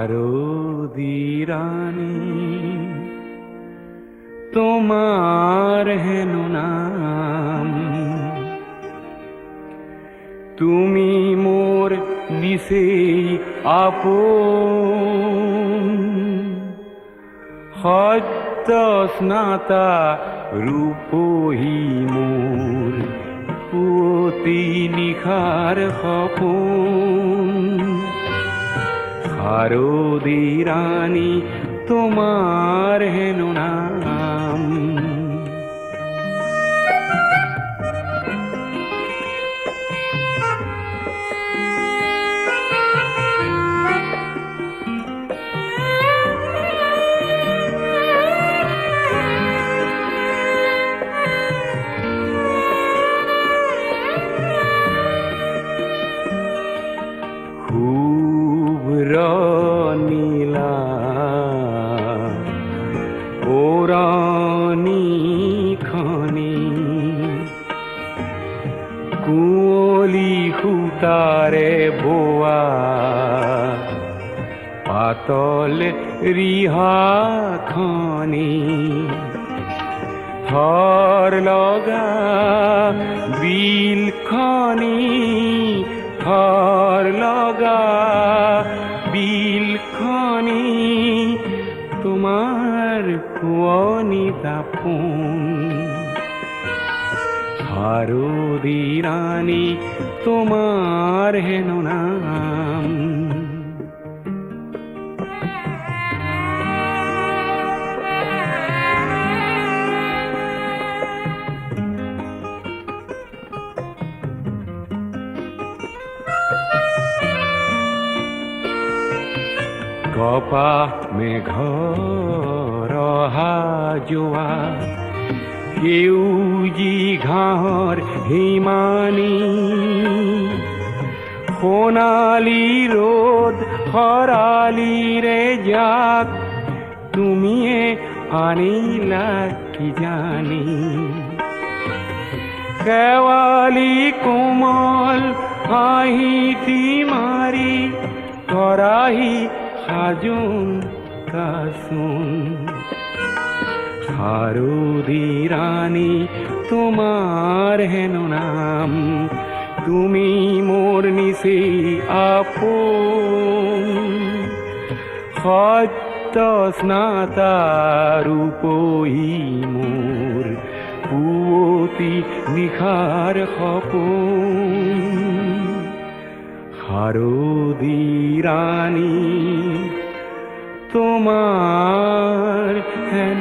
শারদী রানী তোমার হেন নাম, তুমি মোর নিশেই আপন, সত্য স্নাতা রূপহী মোর পুৱতি নিশাৰ সপোন। শাৰদী ৰাণী তোমাৰ হেন নাম, শুভ্ৰ নীলা ওৰণিখনি, কুঁৱলী সূতাৰে বোৱা পাতল ৰিহাখনি, থৰ লগা বিলখনি, থৰ লগা বিলখনি, তোমাৰ শুৱনি দাপোন। শাৰদী ৰাণী তোমাৰ হেন নাম, কপাহ মেঘৰ অহা যোৱা, সেউজী ঘাঁহৰ হিমানী, সোণালী ৰ'দ খৰালিৰে জাক, তুমিয়ে আনিলা কিজানি। শেৱালি কোমল হাঁহিটি মাৰি কৰাহি সাজোন কাচোন। শাৰদী ৰাণী তোমাৰ হেন নাম, তুমি মোৰ নিচেই আপোন, সত্য স্নাতা ৰূপহী মোৰ পুৱতি নিশাৰ সপোন। শাৰদী ৰাণী তোমার হেন